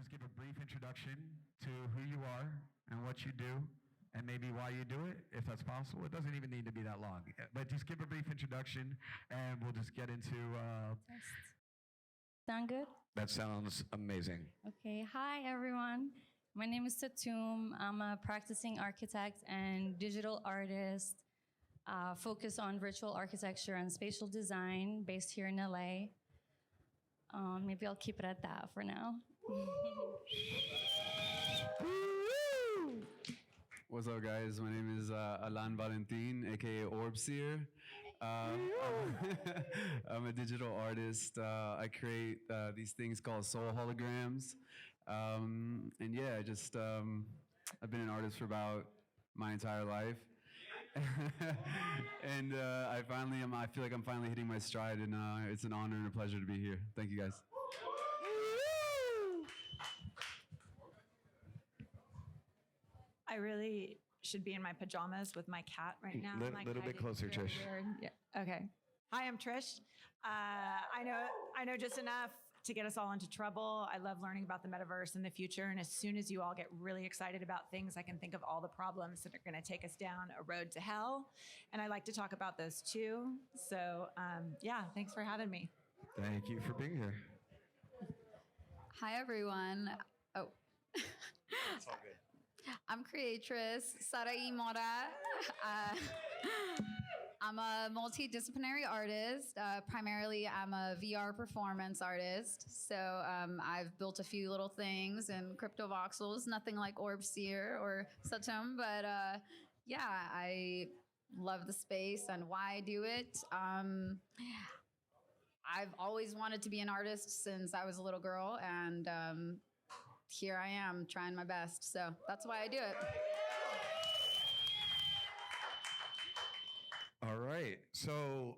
just give a brief introduction to who you are and what you do, and maybe why you do it, if that's possible. It doesn't even need to be that long, but just give a brief introduction, and we'll just get into... Test. Sound good? That sounds amazing. Okay, hi everyone. My name is SATTOM. I'm a practicing architect and digital artist, focused on virtual architecture and spatial design, based here in LA. Maybe I'll keep it at that for now. What's up, guys? My name is Alan Valentin, aka ORBSEER. I'm a digital artist. I create these things called soul holograms. And yeah, I've been an artist for about my entire life. And I feel like I'm finally hitting my stride, and it's an honor and a pleasure to be here. Thank you, guys. I really should be in my pajamas with my cat right now. A little bit closer, Trish. Yeah. Okay. Hi, I'm Trish. I know just enough to get us all into trouble. I love learning about the metaverse and the future. And as soon as you all get really excited about things, I can think of all the problems that are going to take us down a road to hell. And I like to talk about those too. So yeah, thanks for having me. Thank you for being here. Hi, everyone. Oh. It's all good. I'm CREATRESS, ismora. I'm a multidisciplinary artist. Primarily, I'm a VR performance artist. So I've built a few little things in crypto voxels, nothing like ORBSEER or SATTOM, but yeah, I love the space and why I do it. I've always wanted to be an artist since I was a little girl, and here I am trying my best. So that's why I do it. All right. So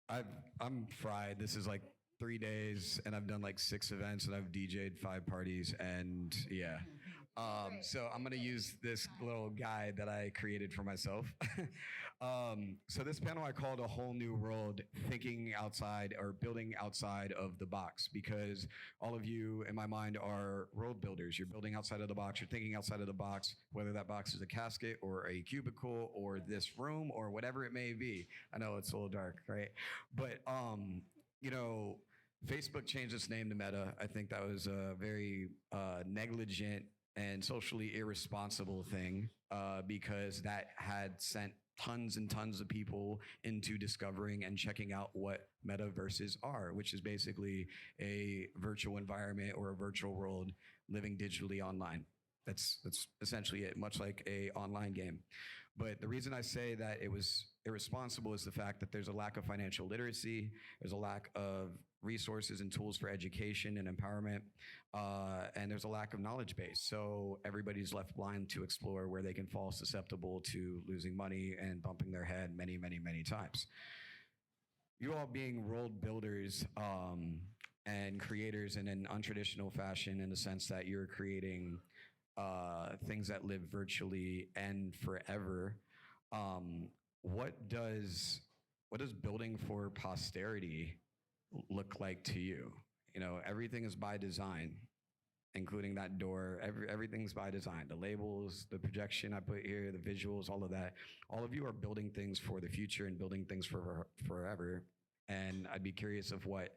I'm fried. This is like 3 days, and I've done like 6 events, and I've DJ'd 5 parties, and yeah. So I'm gonna use this little guide that I created for myself. So this panel I called A Whole New World, Thinking Outside or Building Outside of the Box, because all of you in my mind are world builders. You're building outside of the box, you're thinking outside of the box, whether that box is a casket or a cubicle or this room or whatever it may be. I know it's a little dark, right? But you know, Facebook changed its name to Meta. I think that was a very negligent and socially irresponsible thing, because that had sent tons and tons of people into discovering and checking out what metaverses are, which is basically a virtual environment or a virtual world living digitally online. That's essentially it, much like a online game. But the reason I say that it was irresponsible is the fact that there's a lack of financial literacy, there's a lack of resources and tools for education and empowerment, and there's a lack of knowledge base. So everybody's left blind to explore where they can fall susceptible to losing money and bumping their head many, many, many times. You all being world builders and creators in an untraditional fashion, in the sense that you're creating things that live virtually and forever. What does building for posterity look like to you? You know, everything is by design, including that door. Everything's by design. The labels, the projection I put here, the visuals, all of that. All of you are building things for the future and building things for forever. And I'd be curious of what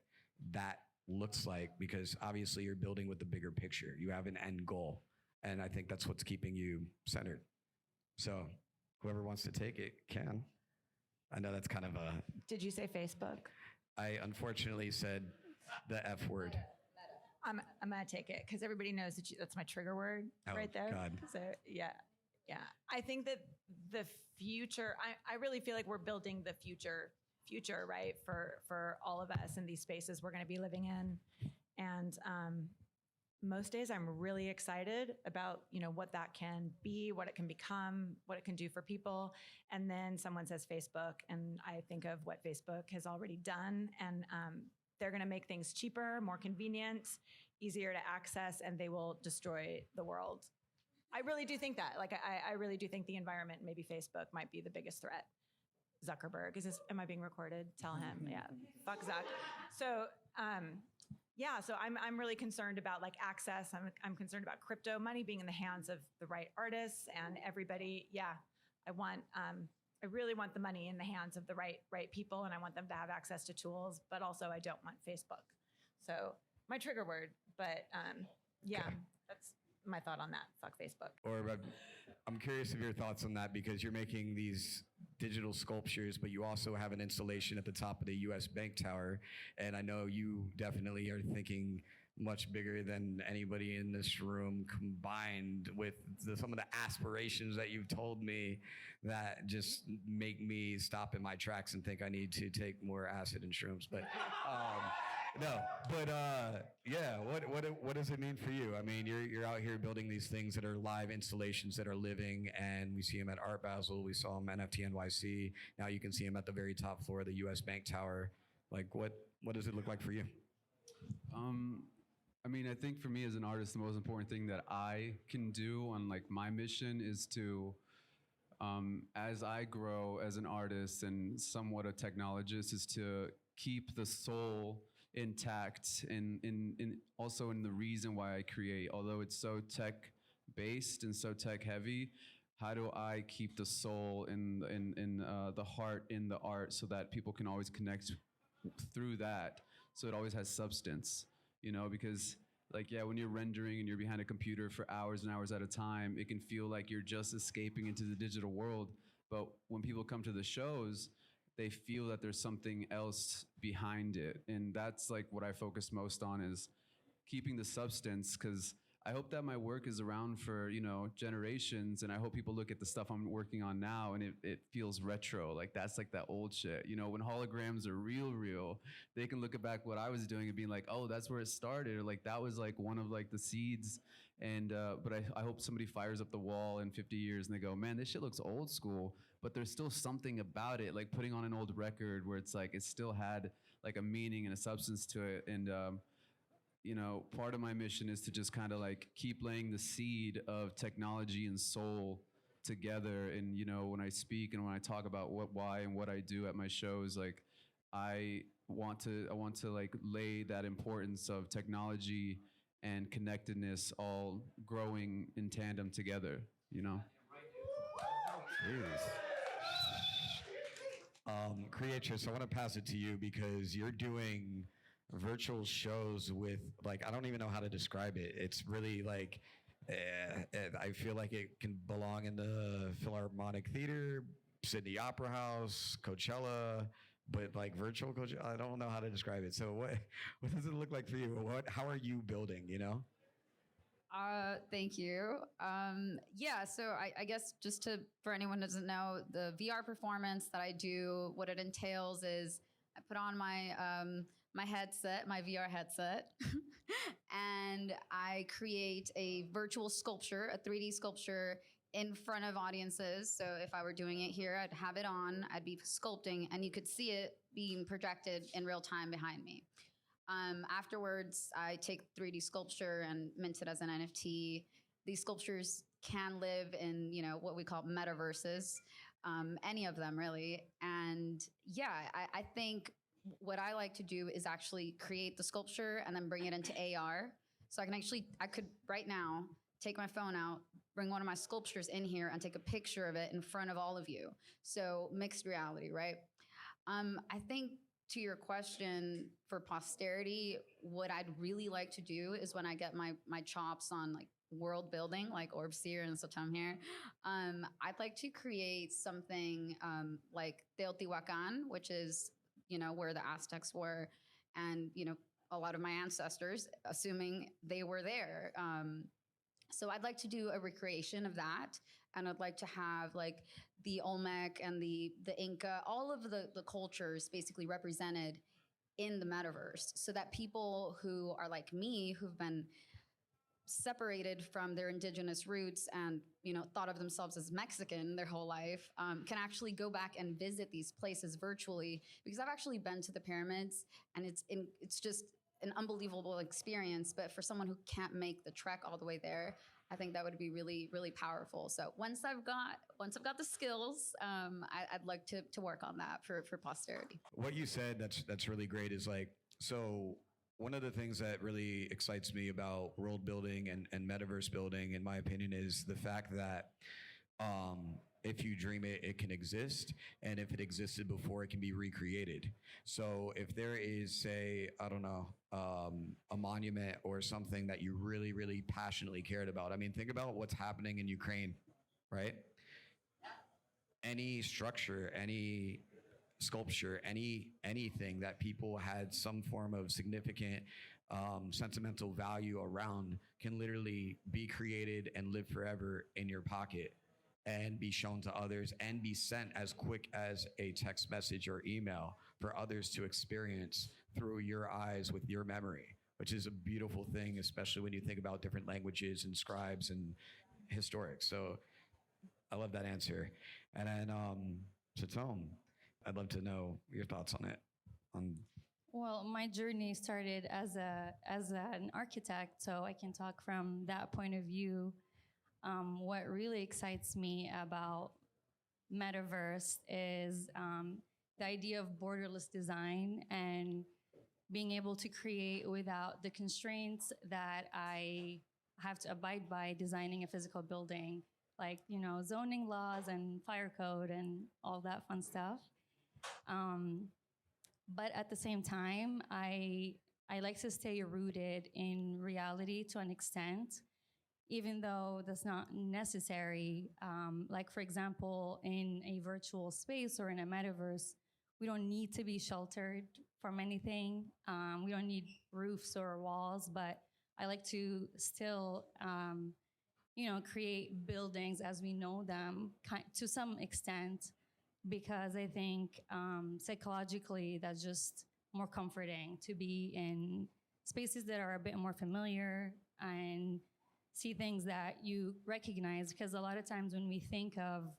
that looks like, because obviously you're building with the bigger picture. You have an end goal. And I think that's what's keeping you centered. So whoever wants to take it can. I know that's kind of a... Did you say Facebook? I unfortunately said the F word. I'm gonna take it because everybody knows that that's my trigger word right there. God. So yeah. I think that the future, I really feel like we're building the future, right? For all of us in these spaces we're gonna be living in. And most days I'm really excited about, you know, what that can be, what it can become, what it can do for people. And then someone says Facebook, and I think of what Facebook has already done. And they're going to make things cheaper, more convenient, easier to access, and they will destroy the world. I really do think that. Like, I really do think the environment, maybe Facebook, might be the biggest threat. Zuckerberg, am I being recorded? Tell him, yeah, fuck Zuck. So, yeah, so I'm really concerned about like access. I'm concerned about crypto money being in the hands of the right artists and everybody. Yeah, I really want the money in the hands of the right people, and I want them to have access to tools. But also, I don't want Facebook. So my trigger word. But yeah, that's my thought on that. Fuck Facebook. Or I'm curious of your thoughts on that, because you're making these digital sculptures, but you also have an installation at the top of the U.S. Bank Tower. And I know you definitely are thinking much bigger than anybody in this room combined, with some of the aspirations that you've told me that just make me stop in my tracks and think I need to take more acid and shrooms. But no, but yeah, what does it mean for you? I mean, you're out here building these things that are live installations that are living, and we see them at Art Basel, we saw them at NFT NYC. Now you can see them at the very top floor of the U.S. Bank Tower. Like, what does it look like for you? I mean, I think for me as an artist, the most important thing that I can do on like my mission is to, as I grow as an artist and somewhat a technologist, is to keep the soul intact and also in the reason why I create. Although it's so tech based and so tech heavy, how do I keep the soul in the heart in the art so that people can always connect through that, so it always has substance, you know? Because like, yeah, when you're rendering and you're behind a computer for hours and hours at a time, it can feel like you're just escaping into the digital world. But when people come to the shows, they feel that there's something else behind it. And that's like what I focus most on, is keeping the substance, because I hope that my work is around for, you know, generations, and I hope people look at the stuff I'm working on now and it feels retro. Like that's like that old shit. You know, when holograms are real, they can look back what I was doing and being like, oh, that's where it started, or like that was like one of like the seeds. And but I hope somebody fires up the wall in 50 years and they go, man, this shit looks old school, but there's still something about it, like putting on an old record where it's like it still had like a meaning and a substance to it. And you know, part of my mission is to just kind of like keep laying the seed of technology and soul together. And, you know, when I speak and when I talk about why and what I do at my shows, like I want to like lay that importance of technology and connectedness all growing in tandem together, you know? CREATRESS, I want to pass it to you, because you're doing virtual shows with, like, I don't even know how to describe it. It's really like, I feel like it can belong in the Philharmonic Theater, Sydney Opera House, Coachella, but like virtual Coachella, I don't know how to describe it. So what does it look like for you? How are you building, you know? Thank you. Yeah, so I guess just for anyone who doesn't know, the VR performance that I do, what it entails is I put on my my headset, my VR headset, and I create a virtual sculpture, a 3D sculpture in front of audiences. So if I were doing it here, I'd have it on, I'd be sculpting, and you could see it being projected in real time behind me. Afterwards, I take 3D sculpture and mint it as an NFT. These sculptures can live in, you know, what we call metaverses, any of them really. And yeah, I think what I like to do is actually create the sculpture and then bring it into AR. So I could right now take my phone out, bring one of my sculptures in here and take a picture of it in front of all of you. So mixed reality, right? I think to your question for posterity, what I'd really like to do is when I get my chops on like world building, like ORBSEER and SATTOM here, I'd like to create something like Teotihuacan, which is, you know, where the Aztecs were, and, you know, a lot of my ancestors, assuming they were there. So I'd like to do a recreation of that, and I'd like to have like the Olmec and the Inca, all of the cultures basically represented in the metaverse, so that people who are like me, who've been separated from their indigenous roots and, you know, thought of themselves as Mexican their whole life, can actually go back and visit these places virtually. Because I've actually been to the pyramids, and it's just an unbelievable experience. But for someone who can't make the trek all the way there, I think that would be really, really powerful. So once I've got the skills, I'd like to work on that for posterity. What you said that's really great is like, so one of the things that really excites me about world building and metaverse building, in my opinion, is the fact that if you dream it, it can exist. And if it existed before, it can be recreated. So if there is, say, I don't know, a monument or something that you really, really passionately cared about. I mean, think about what's happening in Ukraine, right? Any structure, any sculpture, anything that people had some form of significant sentimental value around can literally be created and live forever in your pocket and be shown to others and be sent as quick as a text message or email for others to experience through your eyes with your memory, which is a beautiful thing, especially when you think about different languages and scribes and historic. So I love that answer. And then SATTOM, I'd love to know your thoughts on it. Well, my journey started as an architect, so I can talk from that point of view. What really excites me about Metaverse is the idea of borderless design and being able to create without the constraints that I have to abide by designing a physical building, like, you know, zoning laws and fire code and all that fun stuff. But at the same time, I like to stay rooted in reality to an extent, even though that's not necessary. Like, for example, in a virtual space or in a metaverse, we don't need to be sheltered from anything. We don't need roofs or walls, but I like to still, you know, create buildings as we know them to some extent, because I think psychologically that's just more comforting to be in spaces that are a bit more familiar and see things that you recognize. Because a lot of times when we think of,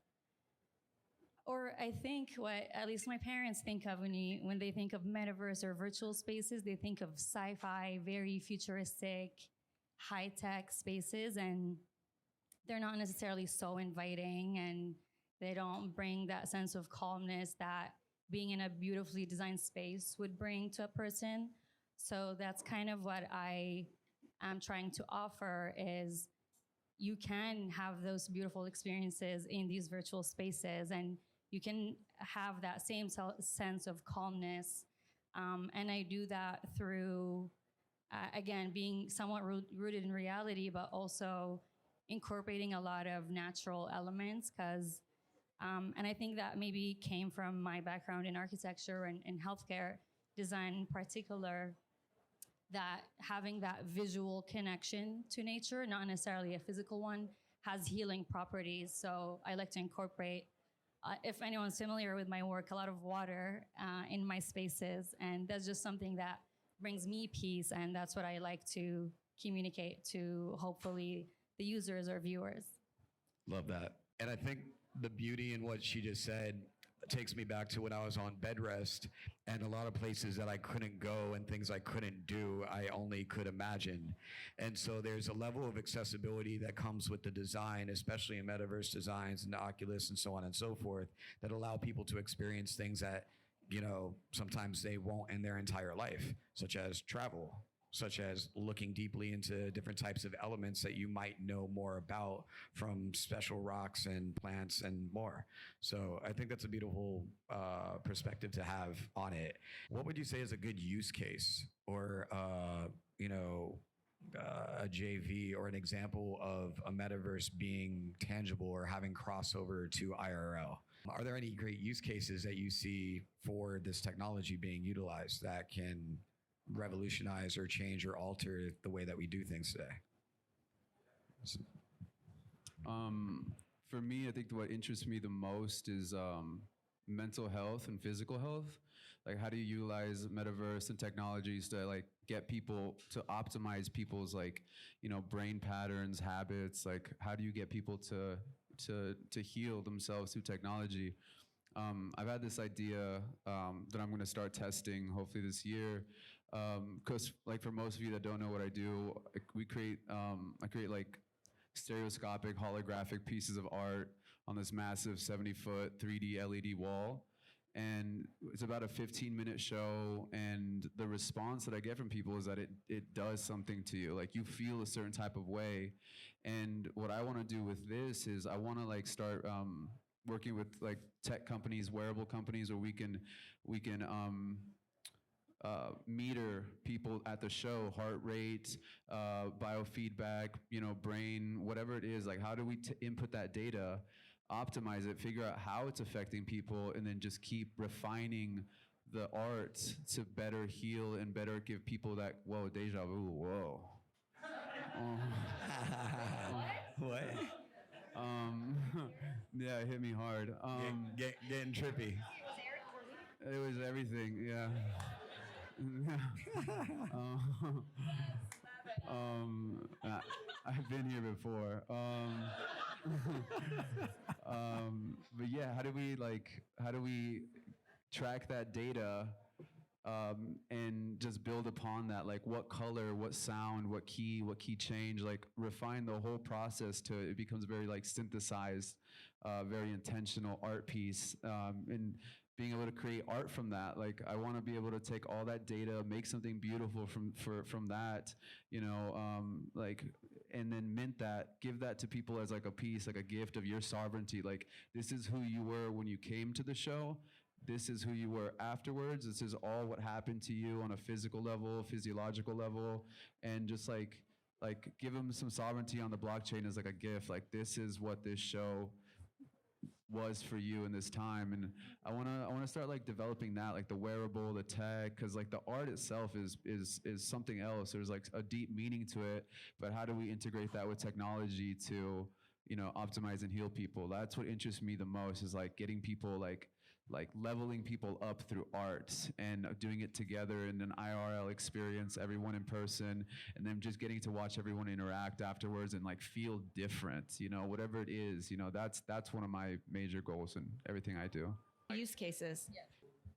or I think what at least my parents think of when they think of metaverse or virtual spaces, they think of sci-fi, very futuristic, high-tech spaces, and they're not necessarily so inviting, and they don't bring that sense of calmness that being in a beautifully designed space would bring to a person. So that's kind of what I am trying to offer, is you can have those beautiful experiences in these virtual spaces, and you can have that same sense of calmness. And I do that through, again, being somewhat rooted in reality, but also incorporating a lot of natural elements, because and I think that maybe came from my background in architecture and healthcare design in particular, that having that visual connection to nature, not necessarily a physical one, has healing properties. So I like to incorporate, if anyone's familiar with my work, a lot of water in my spaces. And that's just something that brings me peace. And that's what I like to communicate to, hopefully, the users or viewers. Love that. And I think the beauty in what she just said takes me back to when I was on bed rest, and a lot of places that I couldn't go and things I couldn't do, I only could imagine. And so there's a level of accessibility that comes with the design, especially in metaverse designs and the Oculus and so on and so forth, that allow people to experience things that, you know, sometimes they won't in their entire life, such as travel, such as looking deeply into different types of elements that you might know more about from special rocks and plants and more. So I think that's a beautiful perspective to have on it. What would you say is a good use case, or you know, a JV or an example of a metaverse being tangible or having crossover to IRL? Are there any great use cases that you see for this technology being utilized that can revolutionize or change or alter the way that we do things today? For me, I think what interests me the most is mental health and physical health. Like, how do you utilize metaverse and technologies to like get people to optimize people's, like, you know, brain patterns, habits? Like, how do you get people to heal themselves through technology? I've had this idea that I'm going to start testing hopefully this year. Because like, for most of you that don't know what I do, I create like stereoscopic holographic pieces of art on this massive 70-foot 3D LED wall. and it's about a 15-minute show, and the response that I get from people is that it does something to you. Like, you feel a certain type of way. And what I want to do with this is I want to like start working with like tech companies, wearable companies, where we can meter people at the show, heart rate, biofeedback, brain, whatever it is. Like, how do we input that data, optimize it, figure out how it's affecting people, and then just keep refining the art to better heal and better give people that, whoa, deja vu, whoa. What? Yeah, it hit me hard. Getting trippy. It was everything, yeah. I've been here before. But yeah, how do we track that data and just build upon that? Like, what color, what sound, what key change, like refine the whole process to it becomes very like synthesized, very intentional art piece, and being able to create art from that. Like, I want to be able to take all that data, make something beautiful from that, like, and then mint that, give that to people as like a piece, like a gift of your sovereignty. Like, this is who you were when you came to the show. This is who you were afterwards. This is all what happened to you on a physical level, physiological level, and just like give them some sovereignty on the blockchain as like a gift. Like, this is what this show was for you in this time. And I wanna start like developing that, like the wearable, the tech, because like the art itself is something else. There's like a deep meaning to it, but how do we integrate that with technology to optimize and heal people? That's what interests me the most, is like getting people like leveling people up through art and doing it together in an IRL experience, everyone in person, and then just getting to watch everyone interact afterwards and like feel different, whatever it is, that's one of my major goals in everything I do. Use cases. Yeah.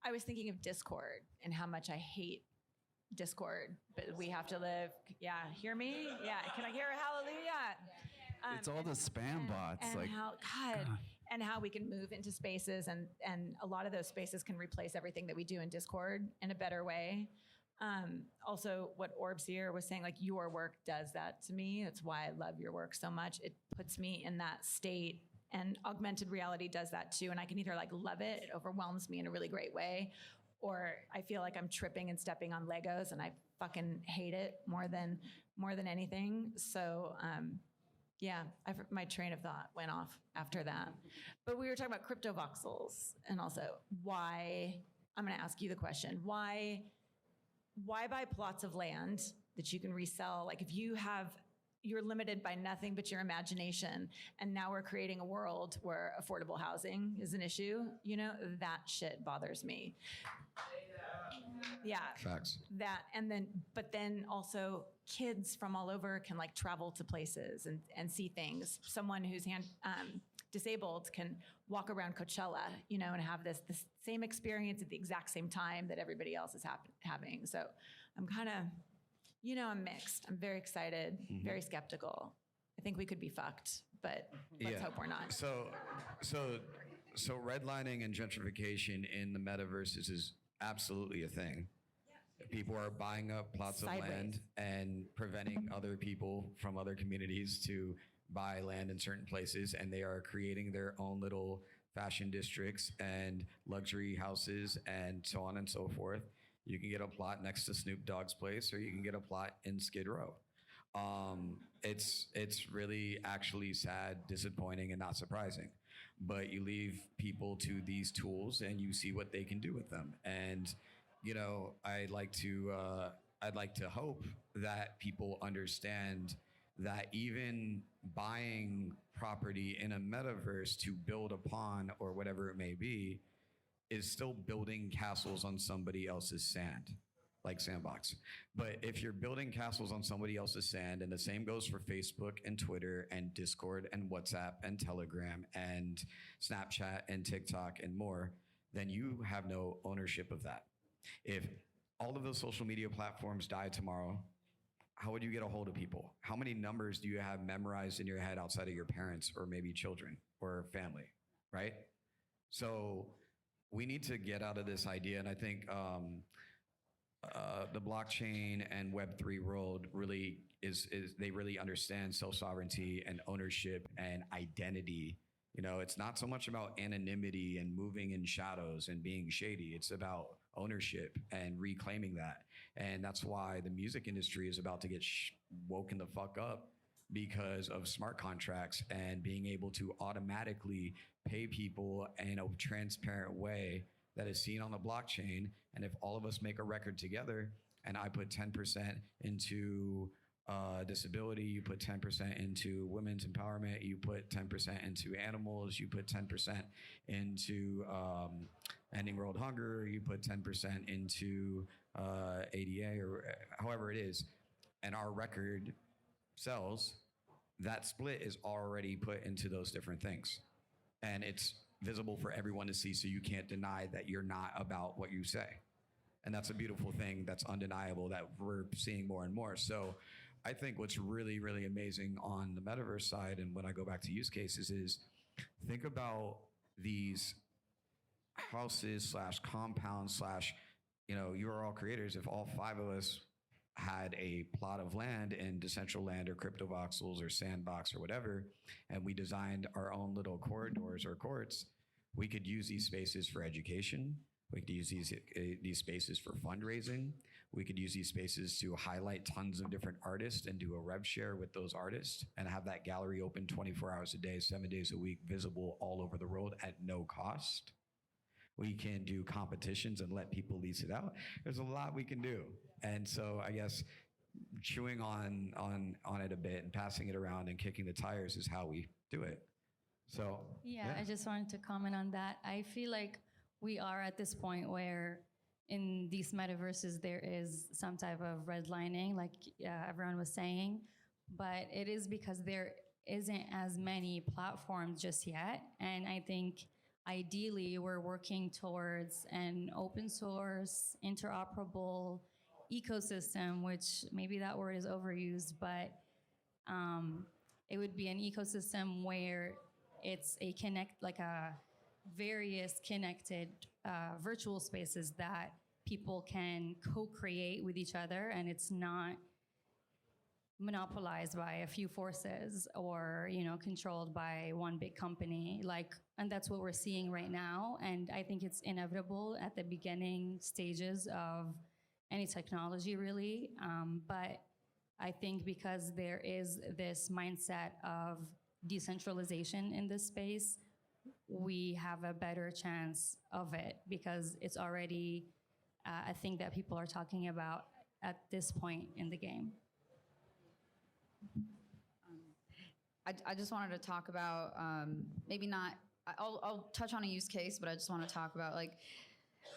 I was thinking of Discord and how much I hate Discord, but we have to live. Yeah, hear me? Yeah, can I hear a hallelujah? It's all the spam bots. And like, how, God, and how we can move into spaces, and a lot of those spaces can replace everything that we do in Discord in a better way. Also, what ORBSEER was saying, like, your work does that to me. That's why I love your work so much. It puts me in that state, and augmented reality does that too. And I can either like love it, it overwhelms me in a really great way, or I feel like I'm tripping and stepping on Legos and I fucking hate it more than anything. So, yeah, my train of thought went off after that. But we were talking about crypto voxels, and also why, I'm gonna ask you the question, why buy plots of land that you can resell? Like, if you're limited by nothing but your imagination, and now we're creating a world where affordable housing is an issue, that shit bothers me. Yeah. Facts. That, but then also kids from all over can like travel to places and see things. Someone who's disabled can walk around Coachella, and have this same experience at the exact same time that everybody else is having. So I'm kind of, I'm mixed. I'm very excited, very skeptical. I think we could be fucked, but let's hope we're not. So redlining and gentrification in the metaverse is absolutely a thing. People are buying up plots of land and preventing other people from other communities to buy land in certain places, and they are creating their own little fashion districts and luxury houses and so on and so forth. You can get a plot next to Snoop Dogg's place, or you can get a plot in Skid Row. It's really actually sad, disappointing, and not surprising. But you leave people to these tools, and you see what they can do with them. And I'd like to hope that people understand that even buying property in a metaverse to build upon, or whatever it may be, is still building castles on somebody else's sand, like Sandbox. But if you're building castles on somebody else's sand, and the same goes for Facebook and Twitter and Discord and WhatsApp and Telegram and Snapchat and TikTok and more, then you have no ownership of that. If all of those social media platforms die tomorrow, how would you get a hold of people? How many numbers do you have memorized in your head outside of your parents or maybe children or family, right? So we need to get out of this idea, and I think the blockchain and Web3 world really is they really understand self-sovereignty and ownership and identity. You know, it's not so much about anonymity and moving in shadows and being shady. It's about ownership and reclaiming that. And that's why the music industry is about to get woken the fuck up because of smart contracts and being able to automatically pay people in a transparent way that is seen on the blockchain. And if all of us make a record together and I put 10% into disability, you put 10% into women's empowerment, you put 10% into animals, you put 10% into ending world hunger, you put 10% into ADA or however it is, and our record sells, that split is already put into those different things. And it's visible for everyone to see, so you can't deny that you're not about what you say. And that's a beautiful thing that's undeniable that we're seeing more and more. So I think what's really, really amazing on the metaverse side, and when I go back to use cases, is think about these houses slash compounds slash, you know, you are all creators. If all 5 of us had a plot of land in Decentraland or Crypto Voxels or Sandbox or whatever, and we designed our own little corridors or courts, we could use these spaces for education. We could use these spaces for fundraising. We could use these spaces to highlight tons of different artists and do a rev share with those artists and have that gallery open 24 hours a day, 7 days a week, visible all over the world at no cost. We can do competitions and let people lease it out. There's a lot we can do. And so I guess chewing on it a bit and passing it around and kicking the tires is how we do it. So yeah, I just wanted to comment on that. I feel like we are at this point where in these metaverses, there is some type of redlining, like everyone was saying, but it is because there isn't as many platforms just yet. And I think ideally we're working towards an open source, interoperable ecosystem, which maybe that word is overused, but it would be an ecosystem where it's a various connected virtual spaces that people can co-create with each other, and it's not monopolized by a few forces or, you know, controlled by one big company. And that's what we're seeing right now. And I think it's inevitable at the beginning stages of any technology, really. But I think because there is this mindset of decentralization in this space, we have a better chance of it because it's already a thing that people are talking about at this point in the game. I just wanted to talk about maybe not, I'll touch on a use case, but I just want to talk about like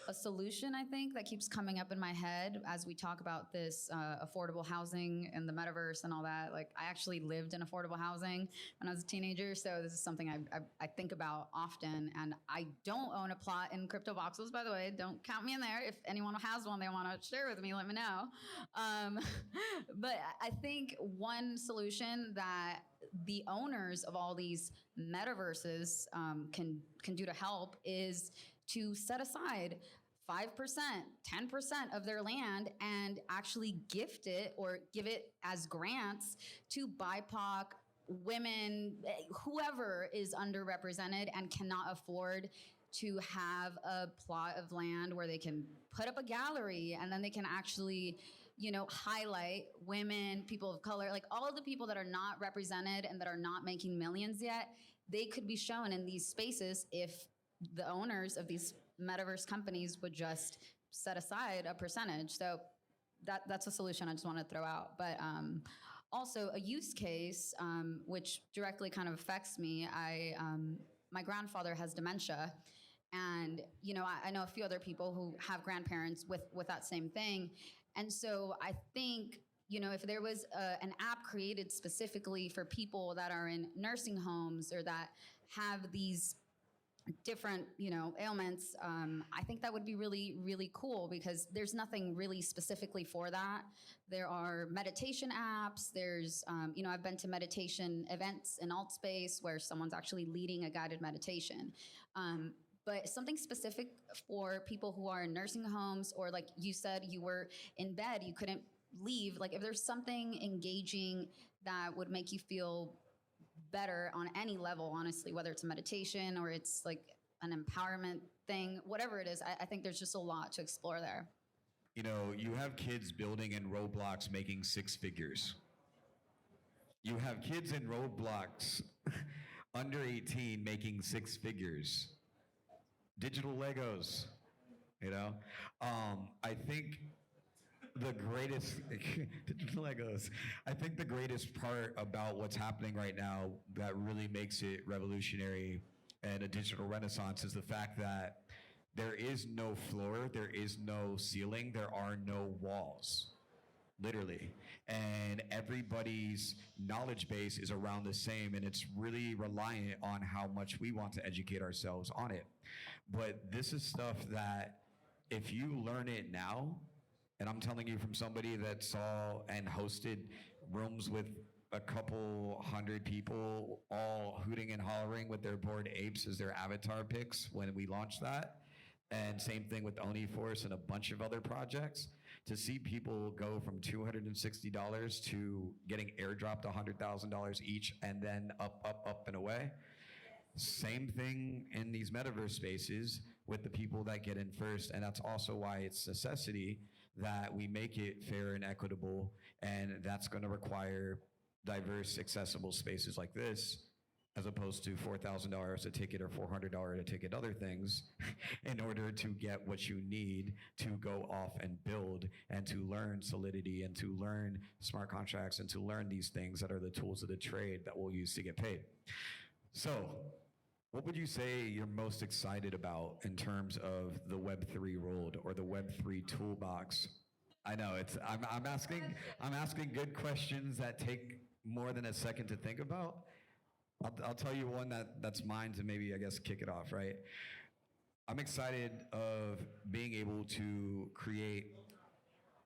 a solution, I think, that keeps coming up in my head as we talk about this affordable housing and the metaverse and all that. Like, I actually lived in affordable housing when I was a teenager, so this is something I think about often. And I don't own a plot in Crypto Voxels, by the way. Don't count me in there. If anyone has one they want to share with me, let me know. But I think one solution that the owners of all these metaverses can do to help is to set aside 5%, 10% of their land and actually gift it or give it as grants to BIPOC, women, whoever is underrepresented and cannot afford to have a plot of land where they can put up a gallery, and then they can actually, you know, highlight women, people of color, like all of the people that are not represented and that are not making millions yet. They could be shown in these spaces if the owners of these metaverse companies would just set aside a percentage. So that's a solution I just want to throw out. But also a use case, which directly kind of affects me. My grandfather has dementia, and you know, I know a few other people who have grandparents with that same thing. And so I think, you know, if there was an app created specifically for people that are in nursing homes or that have these different, you know, ailments, I think that would be really, really cool because there's nothing really specifically for that. There are meditation apps. There's, you know, I've been to meditation events in alt space where someone's actually leading a guided meditation. but something specific for people who are in nursing homes, or like you said, you were in bed, you couldn't leave. Like if there's something engaging that would make you feel better on any level, honestly, whether it's a meditation or it's like an empowerment thing, whatever it is, I think there's just a lot to explore there. You know, you have kids building in Roblox making six figures. You have kids in Roblox under 18 making six figures. Digital Legos, you know? I think the greatest, digital Legos, I think the greatest part about what's happening right now that really makes it revolutionary and a digital renaissance is the fact that there is no floor, there is no ceiling, there are no walls, literally. And everybody's knowledge base is around the same, and it's really reliant on how much we want to educate ourselves on it. But this is stuff that if you learn it now, and I'm telling you from somebody that saw and hosted rooms with a couple hundred people all hooting and hollering with their bored apes as their avatar pics when we launched that. And same thing with OniForce and a bunch of other projects. To see people go from $260 to getting airdropped $100,000 each and then up and away. Same thing in these metaverse spaces with the people that get in first. And that's also why it's necessity that we make it fair and equitable. And that's going to require diverse, accessible spaces like this, as opposed to $4,000 a ticket or $400 a ticket, other things, in order to get what you need to go off and build and to learn solidity and to learn smart contracts and to learn these things that are the tools of the trade that we'll use to get paid. So, what would you say you're most excited about in terms of the Web3 world or the Web3 toolbox? I know I'm asking good questions that take more than a second to think about. I'll tell you one that's mine to maybe, I guess, kick it off, right? I'm excited of being able to create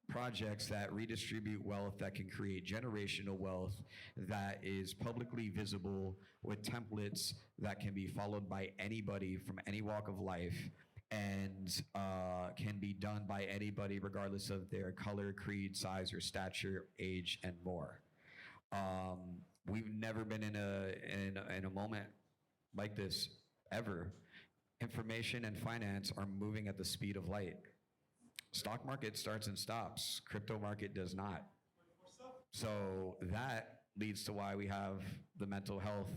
projects that redistribute wealth, that can create generational wealth, that is publicly visible with templates that can be followed by anybody from any walk of life and can be done by anybody regardless of their color, creed, size, or stature, age, and more. We've never been in a moment like this ever. Information and finance are moving at the speed of light. Stock market starts and stops. Crypto market does not. So that leads to why we have the mental health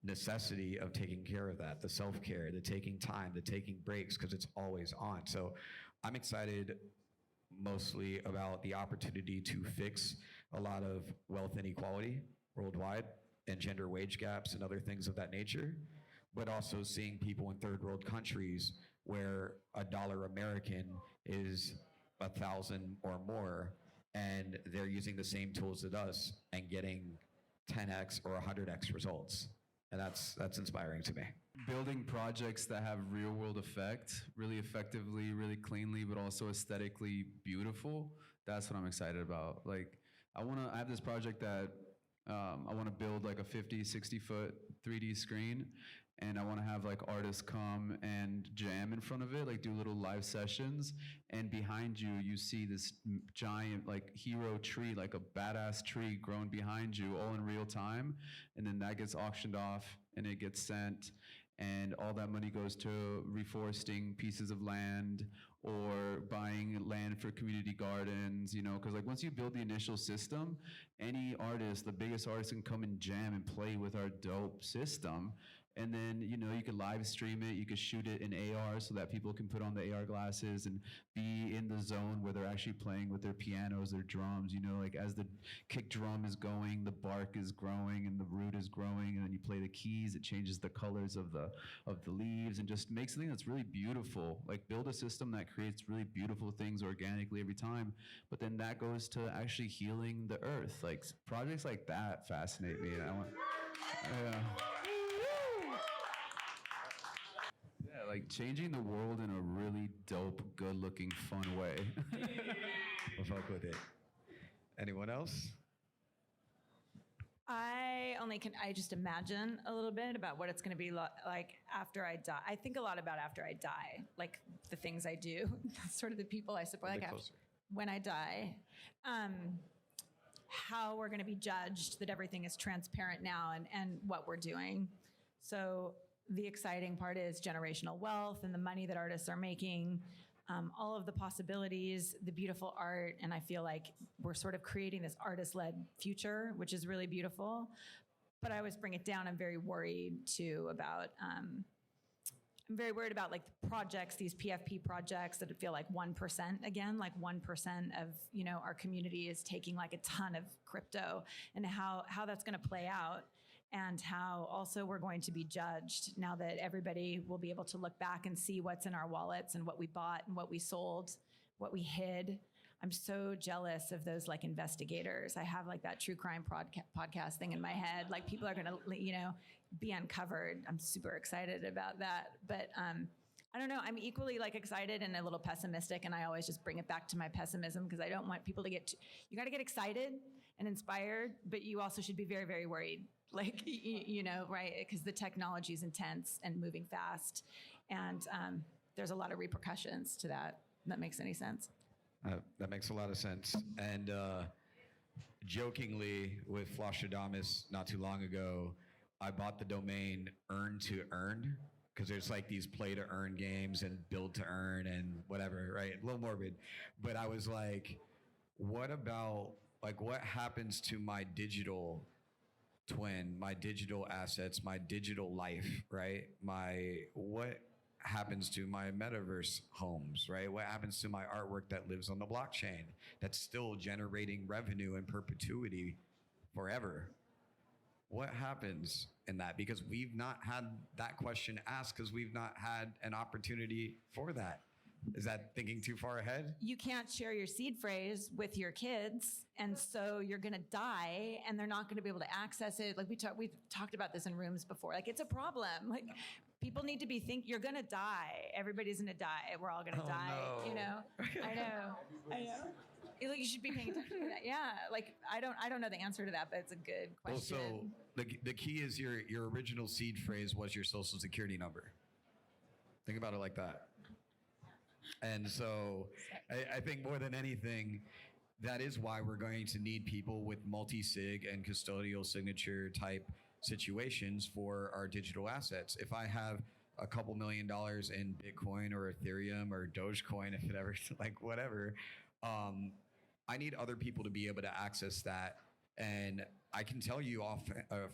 necessity of taking care of that, the self-care, the taking time, the taking breaks, because it's always on. So I'm excited mostly about the opportunity to fix a lot of wealth inequality worldwide and gender wage gaps and other things of that nature, but also seeing people in third world countries where $1 American is 1,000 or more, and they're using the same tools as us and getting 10x or 100x results. And that's inspiring to me. Building projects that have real world effect, really effectively, really cleanly, but also aesthetically beautiful. That's what I'm excited about. Like, I have this project that I want to build like a 50, 60 foot 3D screen. And I want to have like artists come and jam in front of it, like do little live sessions. And behind you, you see this giant like hero tree, like a badass tree growing behind you all in real time. And then that gets auctioned off and it gets sent. And all that money goes to reforesting pieces of land or buying land for community gardens, you know, because like once you build the initial system, any artist, the biggest artist can come and jam and play with our dope system. And then, you know, you could live stream it, you could shoot it in AR so that people can put on the AR glasses and be in the zone where they're actually playing with their pianos, their drums, you know, like as the kick drum is going, the bark is growing and the root is growing, and then you play the keys, it changes the colors of the leaves and just makes something that's really beautiful. Like build a system that creates really beautiful things organically every time, but then that goes to actually healing the earth. Like projects like that fascinate me. Like changing the world in a really dope, good-looking, fun way. We'll fuck with it. Anyone else? I I just imagine a little bit about what it's going to be like after I die. I think a lot about after I die, like the things I do, sort of the people I support, like when I die, how we're going to be judged, that everything is transparent now and what we're doing. So the exciting part is generational wealth and the money that artists are making, all of the possibilities, the beautiful art, and I feel like we're sort of creating this artist-led future, which is really beautiful. But I always bring it down. I'm very worried too about, I'm very worried about like the projects, these PFP projects that feel like 1% again, like 1% of, you know, our community is taking like a ton of crypto, and how that's going to play out. And how also we're going to be judged now that everybody will be able to look back and see what's in our wallets and what we bought and what we sold, what we hid. I'm so jealous of those like investigators. I have like that true crime podcast thing in my head. Like people are going to, you know, be uncovered. I'm super excited about that. But I don't know. I'm equally like excited and a little pessimistic. And I always just bring it back to my pessimism because I don't want people to get, you got to get excited and inspired, but you also should be very, very worried. Like, you know, right? Because the technology is intense and moving fast. And there's a lot of repercussions to that. That makes any sense? That makes a lot of sense. And jokingly with Flostradamus not too long ago, I bought the domain earn to earn, because there's like these play to earn games and build to earn and whatever, right? A little morbid. But I was like, what about, like, what happens to my digital twin, my digital assets, my digital life, right? What happens to my metaverse homes, right? What happens to my artwork that lives on the blockchain that's still generating revenue in perpetuity forever? What happens in that? Because we've not had that question asked because we've not had an opportunity for that. Is that thinking too far ahead? You can't share your seed phrase with your kids, and so you're going to die, and they're not going to be able to access it. Like we've talked about this in rooms before. Like it's a problem. Like people need to be you're going to die. Everybody's going to die. We're all going to die. No. You know. I know. Like you should be paying attention to that. Yeah. Like I don't know the answer to that, but it's a good question. Well, so the key is your original seed phrase was your social security number. Think about it like that. And so I think more than anything, that is why we're going to need people with multi-sig and custodial signature type situations for our digital assets. If I have a couple $1 million in Bitcoin or Ethereum or Dogecoin, if it ever, like whatever, I need other people to be able to access that. And I can tell you off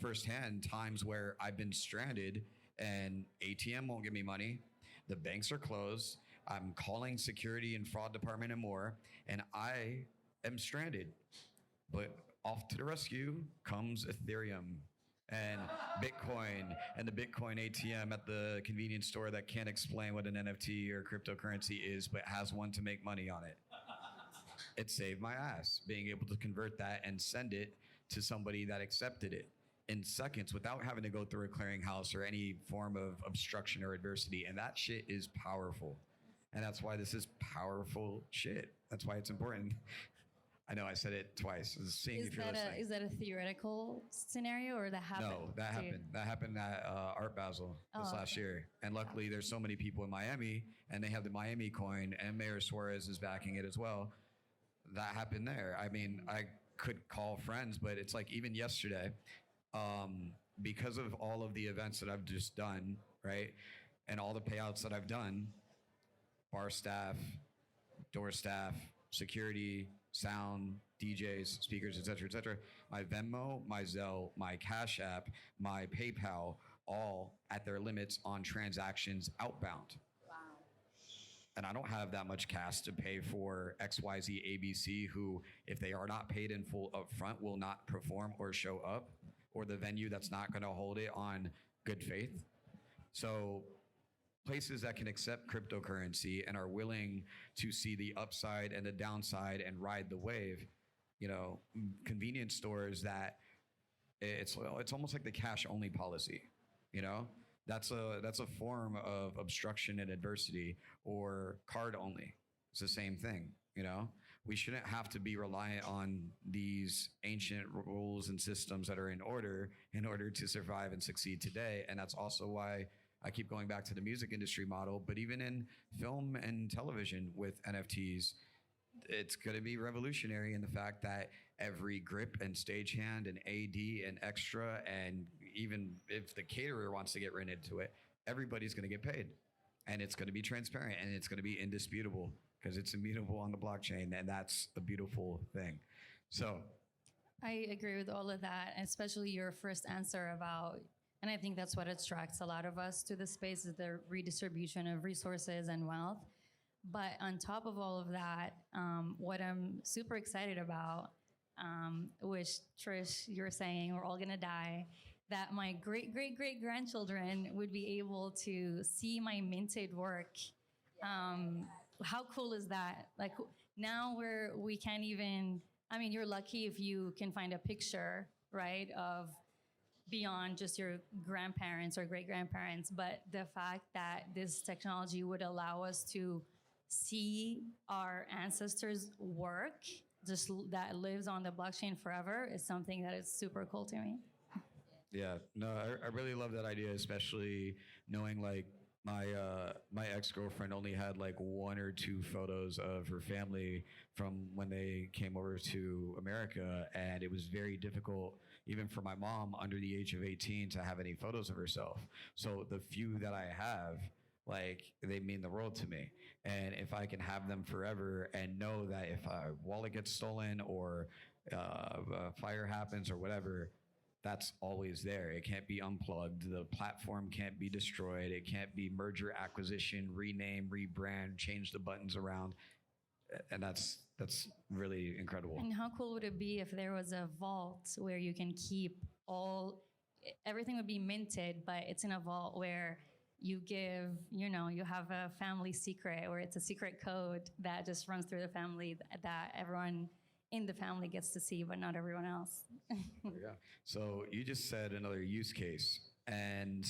firsthand times where I've been stranded and ATM won't give me money. The banks are closed. I'm calling security and fraud department and more, and I am stranded. But off to the rescue comes Ethereum and Bitcoin and the Bitcoin ATM at the convenience store that can't explain what an NFT or cryptocurrency is, but has one to make money on it. It saved my ass being able to convert that and send it to somebody that accepted it in seconds without having to go through a clearinghouse or any form of obstruction or adversity. And that shit is powerful. And that's why this is powerful shit. That's why it's important. I know I said it twice. Seeing if you're listening. Is that a theoretical scenario or that happened? No, that happened. That happened at Art Basel this last year. And luckily there's so many people in Miami and they have the Miami coin and Mayor Suarez is backing it as well. That happened there. I mean, I could call friends, but it's like even yesterday, because of all of the events that I've just done, right? And all the payouts that I've done, bar staff, door staff, security, sound, DJs, speakers, et cetera, my Venmo, my Zelle, my Cash App, my PayPal, all at their limits on transactions outbound. Wow. And I don't have that much cash to pay for XYZ ABC, who, if they are not paid in full upfront, will not perform or show up, or the venue that's not going to hold it on good faith. So places that can accept cryptocurrency and are willing to see the upside and the downside and ride the wave, you know, convenience stores that it's almost like the cash only policy, you know, that's a form of obstruction and adversity, or card only. It's the same thing, you know, we shouldn't have to be reliant on these ancient rules and systems that are in order to survive and succeed today. And that's also why I keep going back to the music industry model, but even in film and television with NFTs, it's going to be revolutionary in the fact that every grip and stagehand and AD and extra, and even if the caterer wants to get right into it, everybody's going to get paid. And it's going to be transparent and it's going to be indisputable because it's immutable on the blockchain. And that's a beautiful thing. So I agree with all of that, especially your first answer about, and I think that's what attracts a lot of us to the space, is the redistribution of resources and wealth. But on top of all of that, what I'm super excited about, which Trish, you're saying we're all gonna die, that my great great great grandchildren would be able to see my minted work. How cool is that? Like now we can't even, I mean, you're lucky if you can find a picture, right, of beyond just your grandparents or great grandparents, but the fact that this technology would allow us to see our ancestors' work just that lives on the blockchain forever is something that is super cool to me. yeah, no, I really love that idea, especially knowing like my ex-girlfriend only had like 1 or 2 photos of her family from when they came over to America, and it was very difficult even for my mom under the age of 18 to have any photos of herself. So the few that I have, like, they mean the world to me. And if I can have them forever and know that if a wallet gets stolen or a fire happens or whatever, that's always there. It can't be unplugged. The platform can't be destroyed. It can't be merger, acquisition, rename, rebrand, change the buttons around. And that's really incredible. And how cool would it be if there was a vault where you can keep everything would be minted, but it's in a vault where you give, you have a family secret, or it's a secret code that just runs through the family that everyone in the family gets to see, but not everyone else. Yeah. So you just said another use case, and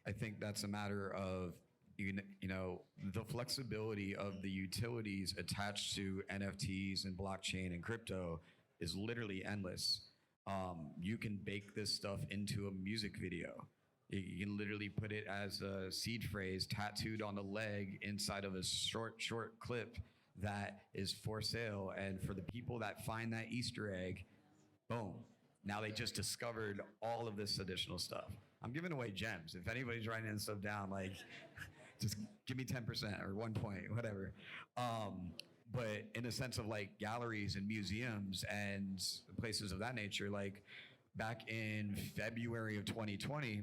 I think that's a matter of the flexibility of the utilities attached to NFTs and blockchain and crypto is literally endless. You can bake this stuff into a music video. You can literally put it as a seed phrase tattooed on the leg inside of a short clip that is for sale. And for the people that find that Easter egg, boom, now they just discovered all of this additional stuff. I'm giving away gems. If anybody's writing this stuff down, like, just give me 10% or 1 point, whatever. But in the sense of like galleries and museums and places of that nature, like back in February of 2020,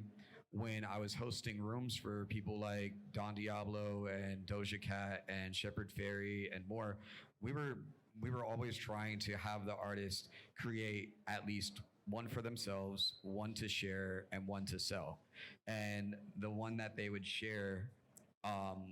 when I was hosting rooms for people like Don Diablo and Doja Cat and Shepard Fairey and more, we were always trying to have the artist create at least one for themselves, one to share, and one to sell. And the one that they would share,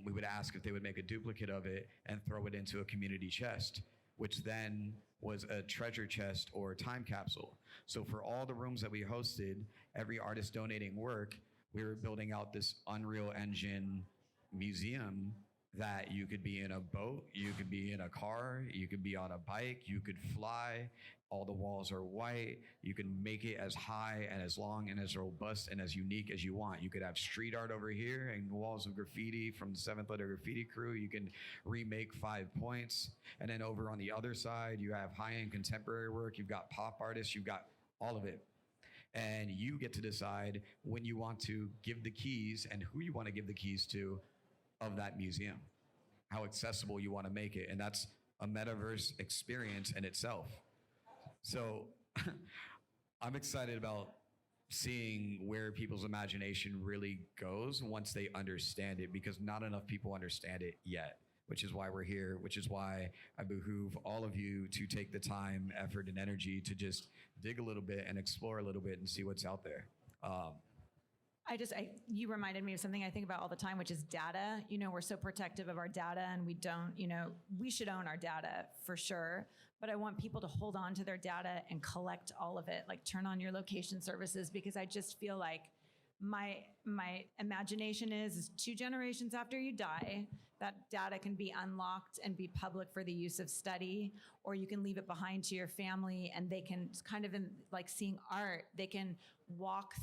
we would ask if they would make a duplicate of it and throw it into a community chest, which then was a treasure chest or time capsule. So for all the rooms that we hosted, every artist donating work, we were building out this Unreal Engine museum that you could be in a boat, you could be in a car, you could be on a bike, you could fly. All the walls are white. You can make it as high and as long and as robust and as unique as you want. You could have street art over here and walls of graffiti from the 7th Letter Graffiti crew. You can remake 5 points. And then over on the other side, you have high-end contemporary work. You've got pop artists. You've got all of it. And you get to decide when you want to give the keys and who you want to give the keys to of that museum, how accessible you want to make it. And that's a metaverse experience in itself. So I'm excited about seeing where people's imagination really goes once they understand it, because not enough people understand it yet, which is why we're here, which is why I behoove all of you to take the time, effort, and energy to just dig a little bit and explore a little bit and see what's out there. You reminded me of something I think about all the time, which is data. We're so protective of our data, and we don't, we should own our data for sure. But I want people to hold on to their data and collect all of it, like turn on your location services, because I just feel like my imagination is 2 generations after you die, that data can be unlocked and be public for the use of study, or you can leave it behind to your family and they can kind of like seeing art, they can walk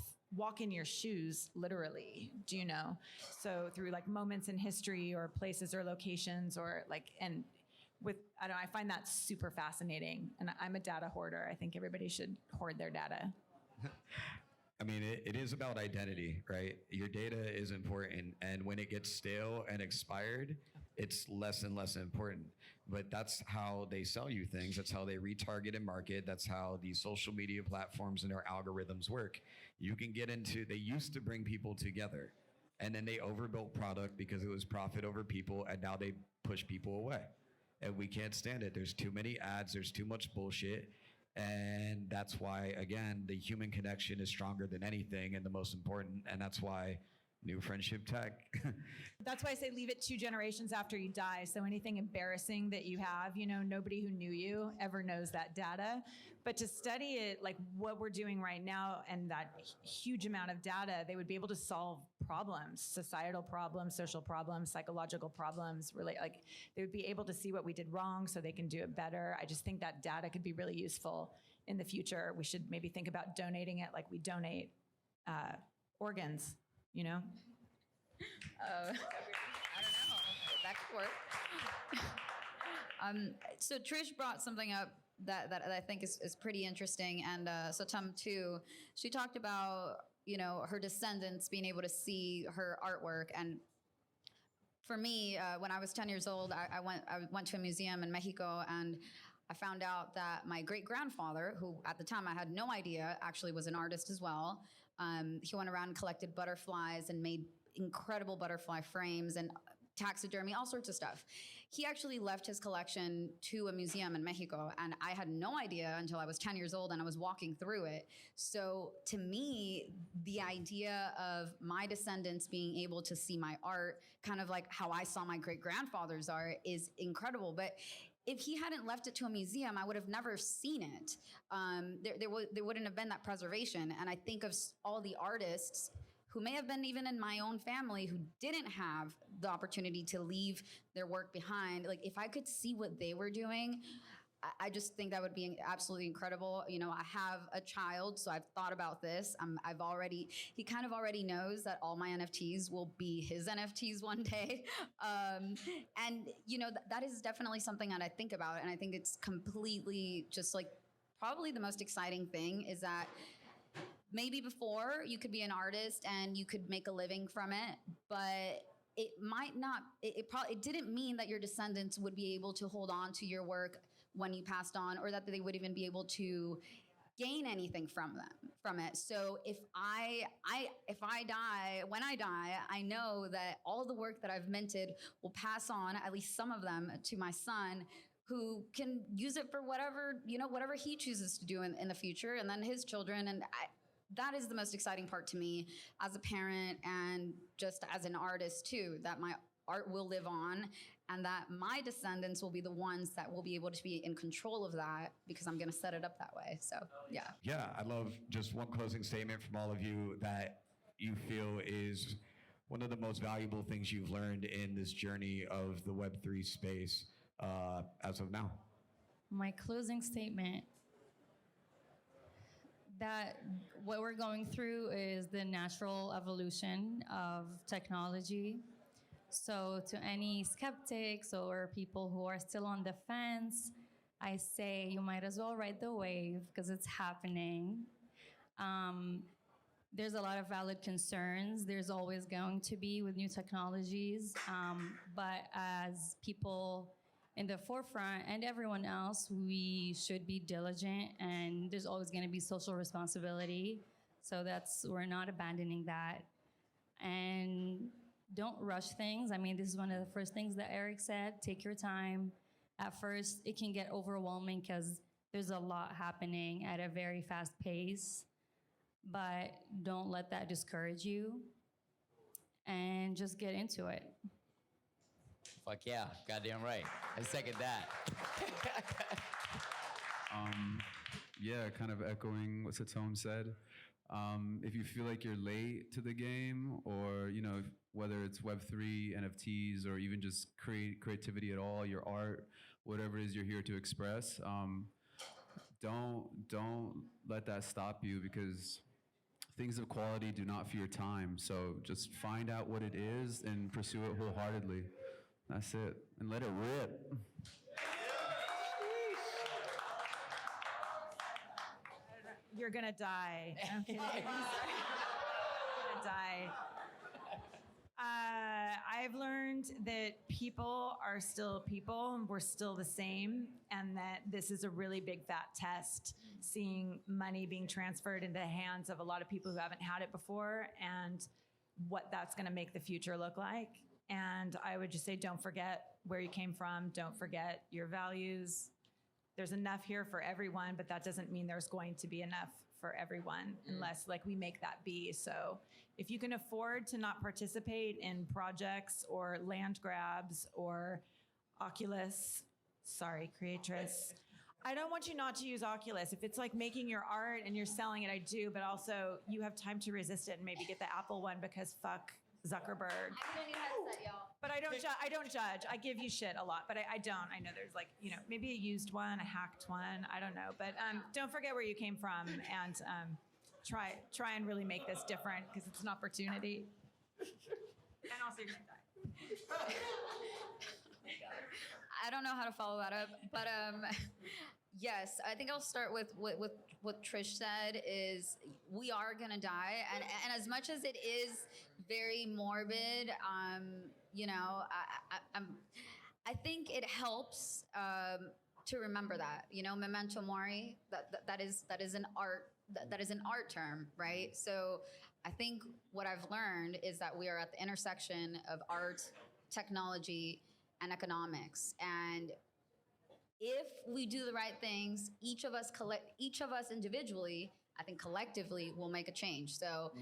in your shoes, literally, do you know? So through like moments in history or places or locations or like, and with, I don't know, I find that super fascinating. And I'm a data hoarder. I think everybody should hoard their data. I mean, it is about identity, right? Your data is important, and when it gets stale and expired, it's less and less important. But that's how they sell you things. That's how they retarget and market. That's how these social media platforms and their algorithms work. You can get into, they used to bring people together, and then they overbuilt product because it was profit over people, and now they push people away. And we can't stand it. There's too many ads, there's too much bullshit. And that's why, again, the human connection is stronger than anything and the most important. And that's why new friendship tech. That's why I say leave it 2 generations after you die. So anything embarrassing that you have, you know, nobody who knew you ever knows that data. But to study it, like what we're doing right now and that huge amount of data, they would be able to solve problems, societal problems, social problems, psychological problems, really, like they would be able to see what we did wrong so they can do it better. I just think that data could be really useful in the future. We should maybe think about donating it like we donate organs, you know? I don't know. That could work. So Trish brought something up that I think is pretty interesting, and SATTOM too. She talked about, you know, her descendants being able to see her artwork. And for me, when I was 10 years old, I went to a museum in Mexico, and I found out that my great-grandfather, who at the time I had no idea actually was an artist as well, he went around and collected butterflies and made incredible butterfly frames and taxidermy, all sorts of stuff. He actually left his collection to a museum in Mexico, and I had no idea until I was 10 years old and I was walking through it. So to me, the idea of my descendants being able to see my art, kind of like how I saw my great-grandfather's art, is incredible. But if he hadn't left it to a museum, I would have never seen it. There wouldn't have been that preservation. And I think of all the artists who may have been even in my own family who didn't have the opportunity to leave their work behind. Like if I could see what they were doing, I just think that would be absolutely incredible. You know, I have a child, so I've thought about this. He kind of already knows that all my NFTs will be his NFTs one day. And, you know, that is definitely something that I think about. And I think it's completely just like probably the most exciting thing is that maybe before you could be an artist and you could make a living from it, but it might not, it didn't mean that your descendants would be able to hold on to your work when you passed on, or that they would even be able to gain anything from it. So if I die, when I die, I know that all the work that I've minted will pass on, at least some of them, to my son, who can use it for whatever he chooses to do in the future, and then his children. And that is the most exciting part to me as a parent and just as an artist too, that my art will live on and that my descendants will be the ones that will be able to be in control of that because I'm going to set it up that way. So, yeah. Yeah, I'd love just one closing statement from all of you that you feel is one of the most valuable things you've learned in this journey of the Web3 space as of now. My closing statement, that what we're going through is the natural evolution of technology. So to any skeptics or people who are still on the fence, I say you might as well ride the wave because it's happening. There's a lot of valid concerns. There's always going to be with new technologies. But as people in the forefront and everyone else, we should be diligent, and there's always going to be social responsibility. So we're not abandoning that. And don't rush things. I mean, this is one of the first things that Eric said, take your time. At first, it can get overwhelming because there's a lot happening at a very fast pace, but don't let that discourage you and just get into it. Fuck yeah, goddamn right. I second that. Yeah, kind of echoing what SATTOM said. If you feel like you're late to the game, or whether it's Web3, NFTs, or even just creativity at all, your art, whatever it is you're here to express, don't let that stop you, because things of quality do not fear time. So just find out what it is and pursue it wholeheartedly. That's it. And let it rip. You're gonna die. I'm kidding. You're gonna die. I've learned that people are still people, and we're still the same, and that this is a really big fat test, seeing money being transferred into the hands of a lot of people who haven't had it before, and what that's gonna make the future look like. And I would just say, don't forget where you came from, don't forget your values. There's enough here for everyone, but that doesn't mean there's going to be enough for everyone unless we make that be. So if you can afford to not participate in projects or land grabs or CREATRESS. I don't want you not to use Oculus. If it's like making your art and you're selling it, I do, but also you have time to resist it and maybe get the Apple one because fuck Zuckerberg. I need a new headset, y'all. But I don't judge. I give you shit a lot, but I don't. I know there's maybe a used one, a hacked one. I don't know. But don't forget where you came from, and try and really make this different, because it's an opportunity. And also, you're gonna die. I don't know how to follow that up, but yes, I think I'll start with what Trish said. Is we are gonna die, and as much as it is very morbid, I think it helps to remember that, memento mori. That is an art term, right? So I think what I've learned is that we are at the intersection of art, technology, and economics, and if we do the right things, each of us individually, I think collectively, will make a change. So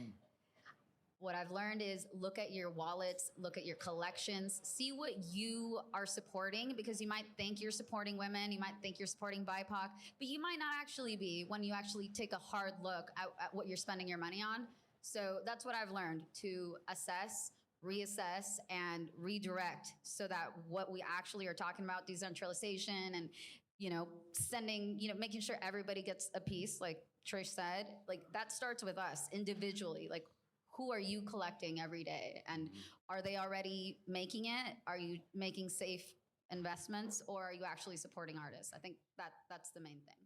what I've learned is look at your wallets, look at your collections, see what you are supporting, because you might think you're supporting women, you might think you're supporting BIPOC, but you might not actually be when you actually take a hard look at what you're spending your money on. So that's what I've learned, to assess, reassess, and redirect, so that what we actually are talking about, decentralization and sending, making sure everybody gets a piece, like Trish said, that starts with us individually. Who are you collecting every day? And are they already making it? Are you making safe investments, or are you actually supporting artists? I think that's the main thing.